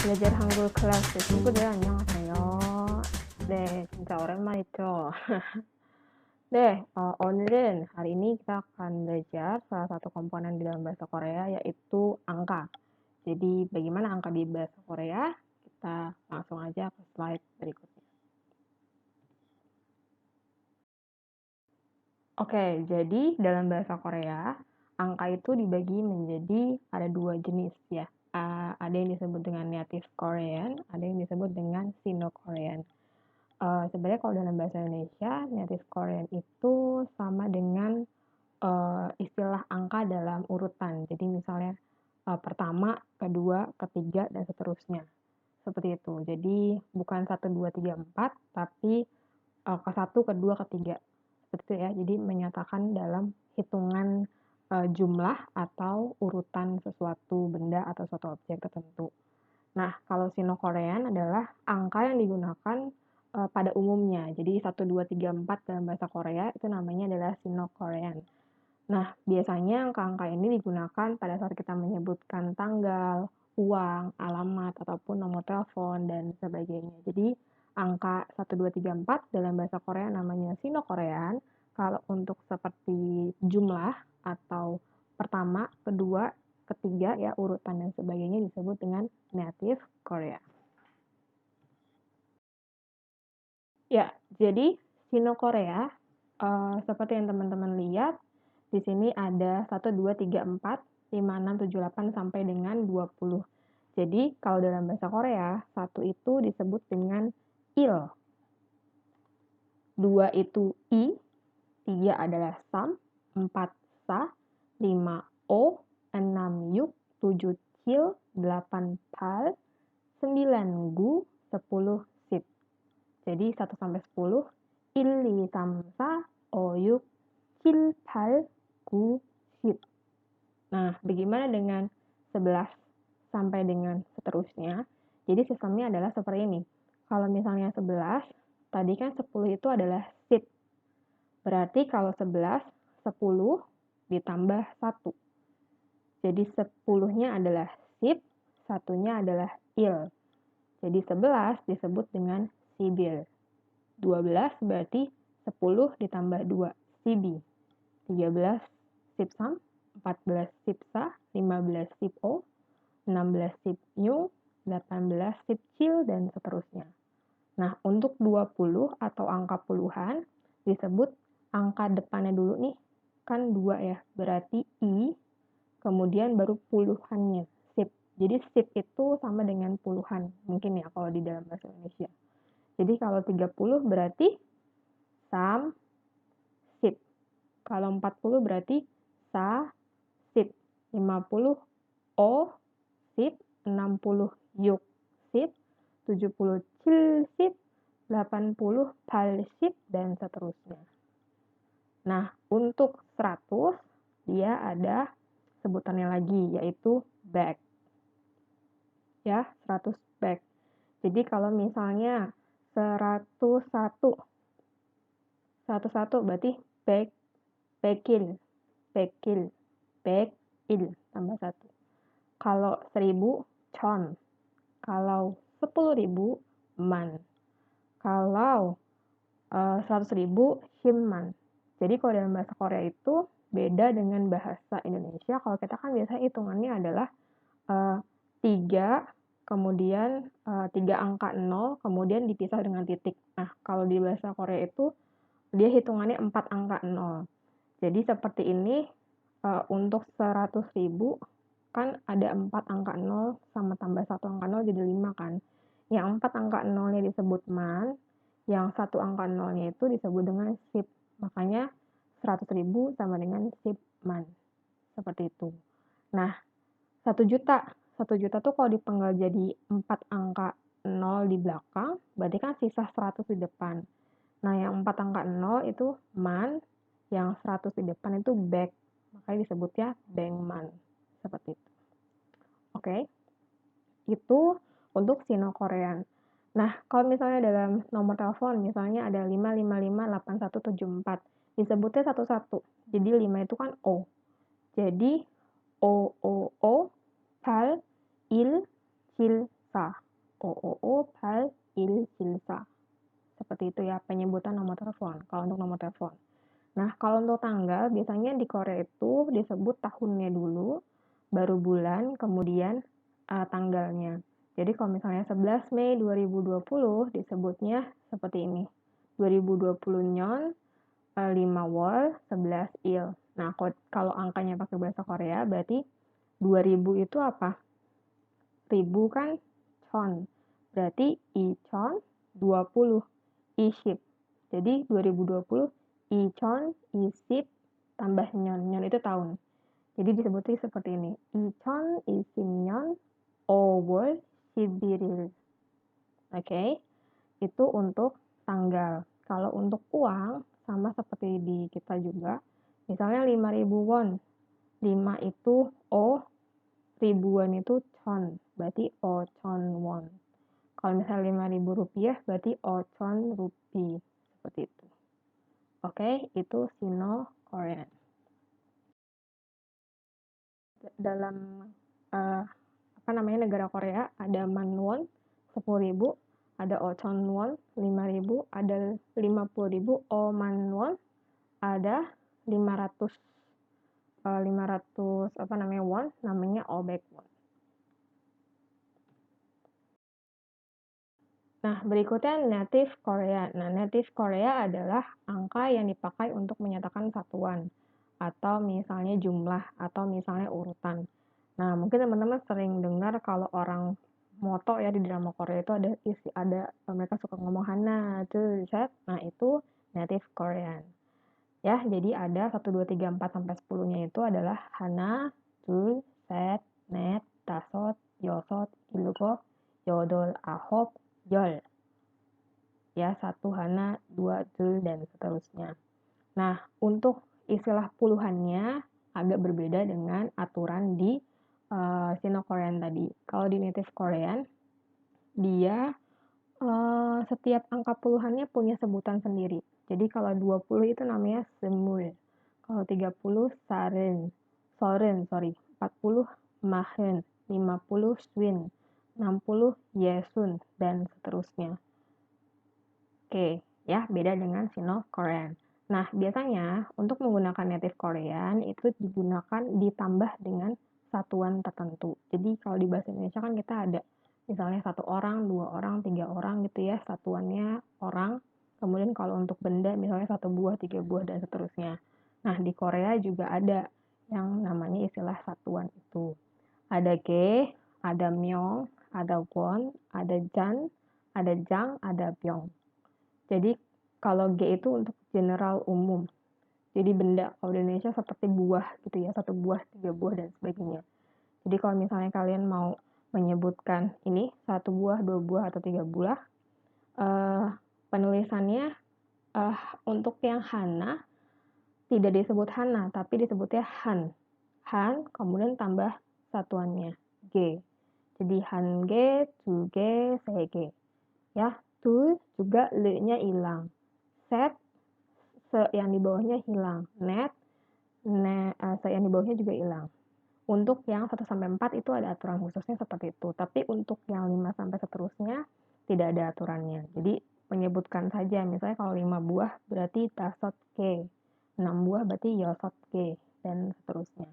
belajar 한글 클래스 친구들 안녕하세요. 네, 진짜 오랜만이죠. 네, 오늘은 hari ini kita akan belajar salah satu komponen di dalam bahasa Korea yaitu angka. Jadi bagaimana angka di bahasa Korea? Kita langsung aja ke slide berikutnya. Oke, jadi dalam bahasa Korea, angka itu dibagi menjadi ada dua jenis ya. Ada yang disebut dengan native Korean, ada yang disebut dengan Sino-Korean. Sebenarnya kalau dalam bahasa Indonesia, native Korean itu sama dengan istilah angka dalam urutan. Jadi misalnya pertama, kedua, ketiga, dan seterusnya. Seperti itu. Jadi bukan 1, 2, 3, 4, tapi ke satu, kedua, ketiga. Seperti itu ya. Jadi menyatakan dalam hitungan jumlah atau urutan sesuatu benda atau suatu objek tertentu. Nah, kalau Sino-Korean adalah angka yang digunakan pada umumnya. Jadi 1, 2, 3, 4 dalam bahasa Korea itu namanya adalah Sino-Korean. Nah, biasanya angka-angka ini digunakan pada saat kita menyebutkan tanggal, uang, alamat, ataupun nomor telepon, dan sebagainya. Jadi, angka 1, 2, 3, 4 dalam bahasa Korea namanya Sino-Korean. Kalau untuk seperti jumlah atau pertama, kedua, ketiga, ya urutan dan sebagainya disebut dengan native Korea. Ya, jadi Sino-Korea, seperti yang teman-teman lihat, di sini ada 1, 2, 3, 4, 5, 6, 7, 8, sampai dengan 20. Jadi, kalau dalam bahasa Korea, 1 itu disebut dengan il, 2 itu i, 3 adalah sam, 4 sa, 5 o, 6 yuk, 7 cil, 8 pal, 9 gu, 10 sip. Jadi 1 sampai 10, 1, 2, 3, 4, 5, 6, 7, 8, 9, 10. Nah, bagaimana dengan 11 sampai dengan seterusnya? Jadi sistemnya adalah seperti ini. Kalau misalnya 11, tadi kan 10 itu adalah sip. Berarti kalau 11, 10 ditambah 1. Jadi 10-nya adalah sip, 1-nya adalah il. Jadi 11 disebut dengan sibil. 12 berarti 10 ditambah 2, sibi. 13 sipsam, 14 sipsa, 15 sipo, 16 sipnyu, 18 sipcil, dan seterusnya. Nah, untuk 20 atau angka puluhan disebut angka depannya dulu nih, kan 2 ya, berarti i, kemudian baru puluhannya, sip. Jadi sip itu sama dengan puluhan, mungkin ya kalau di dalam bahasa Indonesia. Jadi kalau 30 berarti sam, sip. Kalau 40 berarti sa, sip. 50 o, sip. 60 yuk, sip. 70 cil, sip. 80 pal, sip, dan seterusnya. Nah, untuk 100, dia ada sebutannya lagi, yaitu bag. Ya, 100 bag. Jadi kalau misalnya 101 berarti bag, bekil, bekil, bekil, tambah 1. Kalau 1000, con. Kalau 10.000, man. Kalau 100.000, himman. Jadi kalau dalam bahasa Korea itu beda dengan bahasa Indonesia. Kalau kita kan biasanya hitungannya adalah 3, kemudian 3 angka 0, kemudian dipisah dengan titik. Nah, kalau di bahasa Korea itu dia hitungannya 4 angka 0. Jadi seperti ini, untuk 100.000 kan ada 4 angka 0 sama tambah 1 angka 0 jadi 5 kan. Yang 4 angka 0-nya disebut man, yang 1 angka 0-nya itu disebut dengan sip. Makanya 100.000 sama dengan sip man. Seperti itu. Nah, 1 juta. 1 juta tuh kalau dipenggal jadi 4 angka 0 di belakang, berarti kan sisa 100 di depan. Nah, yang 4 angka 0 itu man, yang 100 di depan itu back. Makanya disebutnya bankman. Seperti itu. Oke. Itu untuk Sino-Korean. Nah, kalau misalnya dalam nomor telepon, misalnya ada 5558174, disebutnya satu-satu. Jadi 5 itu kan O. Jadi O, pal, il, cil, 1414 8514. Seperti itu ya penyebutan nomor telepon kalau untuk nomor telepon. Nah, kalau untuk tanggal biasanya di Korea itu disebut tahunnya dulu, baru bulan, kemudian tanggalnya. Jadi kalau misalnya 11 Mei 2020 disebutnya seperti ini. 2020 nyon 5 wol 11 il. Nah, kalau angkanya pakai bahasa Korea berarti 2000 itu apa? Ribu kan chon. Berarti ichon 20 iship. Jadi 2020 ichon isip tambah nyon. Nyon itu tahun. Jadi disebutnya seperti ini. 이천 이십 년 5월 11일. Oke. Itu untuk tanggal. Kalau untuk uang sama seperti di kita juga. Misalnya 5.000 won. 5 itu O, ribuan itu chon. Berarti O chon won. Kalau misalnya 5.000 rupiah berarti O chon rupi. Seperti itu. Oke, itu Sino Korean. Dalam negara Korea ada manwon 10.000, ada ochonwon 5.000, ada 50.000 omanwon, ada 500 won namanya obaekwon. Nah, berikutnya native Korea. Nah, native Korea adalah angka yang dipakai untuk menyatakan satuan atau misalnya jumlah atau misalnya urutan. Nah, mungkin teman-teman sering dengar kalau orang moto ya di drama Korea itu ada mereka suka ngomong hana, two, set. Nah, itu native Korean. Ya, jadi ada 1 2 3 4 sampai 10-nya itu adalah hana, two, set, net, dasot, yosot, ilgo, yodol, ahop, yol. Ya, satu hana, dua dul, dan seterusnya. Nah, untuk istilah puluhannya agak berbeda dengan aturan di Sino-Korean tadi. Kalau di native Korean, dia setiap angka puluhannya punya sebutan sendiri. Jadi kalau 20 itu namanya semul. Kalau 30 saren, 40 mahen, 50 swin, 60 yesun, dan seterusnya. Oke, ya beda dengan Sino-Korean. Nah, biasanya untuk menggunakan native Korean itu digunakan ditambah dengan satuan tertentu. Jadi kalau di bahasa Indonesia kan kita ada misalnya 1 orang, 2 orang, 3 orang gitu ya, satuannya orang. Kemudian kalau untuk benda misalnya 1 buah, 3 buah, dan seterusnya. Nah, di Korea juga ada yang namanya istilah satuan itu. Ada ge, ada myong, ada won, ada jan, ada jang, ada byong. Jadi kalau G itu untuk general umum. Jadi benda kalau di Indonesia seperti buah gitu ya, 1 buah, 3 buah, dan sebagainya. Jadi kalau misalnya kalian mau menyebutkan ini 1 buah, 2 buah, atau 3 buah, penulisannya untuk yang hana tidak disebut hana, tapi disebutnya han. Han, kemudian tambah satuannya, G. Jadi han G, tu G, se G. Ya, tu juga le-nya hilang. Set, yang di bawahnya hilang. Net, yang di bawahnya juga hilang. Untuk yang 1 sampai 4 itu ada aturan khususnya seperti itu. Tapi untuk yang 5 sampai seterusnya tidak ada aturannya. Jadi menyebutkan saja, misalnya kalau 5 buah berarti dasot ke, 6 buah berarti yosot ke, dan seterusnya.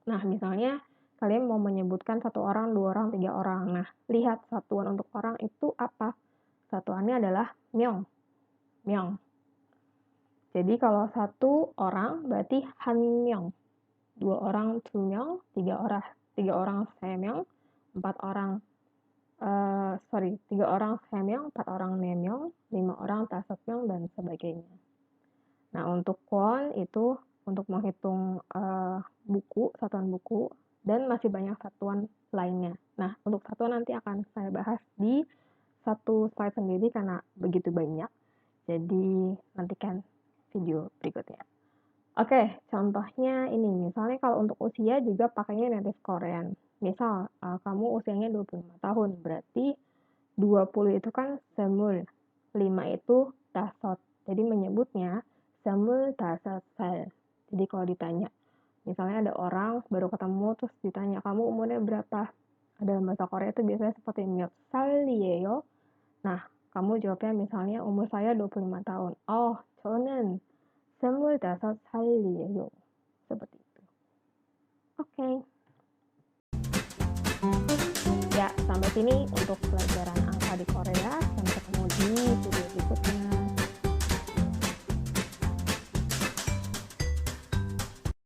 Nah, misalnya kalian mau menyebutkan 1 orang, 2 orang, 3 orang. Nah, lihat satuan untuk orang itu apa? Satuannya adalah myong. Myong. Jadi kalau 1 orang berarti han myong, 2 orang tu myong, 3 orang se myong, 4 orang 3 orang se myong, 4 orang ne myong, 5 orang tasot myong, dan sebagainya. Nah, untuk kwon itu untuk menghitung buku, satuan buku, dan masih banyak satuan lainnya. Nah, untuk satuan nanti akan saya bahas di satu slide sendiri karena begitu banyak. Jadi nantikan video berikutnya. Oke, contohnya ini. Misalnya kalau untuk usia juga pakainya native Korean. Misal, kamu usianya 25 tahun, berarti 20 itu kan semul, 5 itu dasot. Jadi menyebutnya semul dasot sel. Jadi kalau ditanya, misalnya ada orang baru ketemu terus ditanya, kamu umurnya berapa? dalam bahasa Korea itu biasanya seperti 몇 살이에요? Nah, kamu jawabnya misalnya umur saya 25 tahun. Oh, 저는 25살이에요. Seperti itu. Oke. Ya, sampai sini untuk pelajaran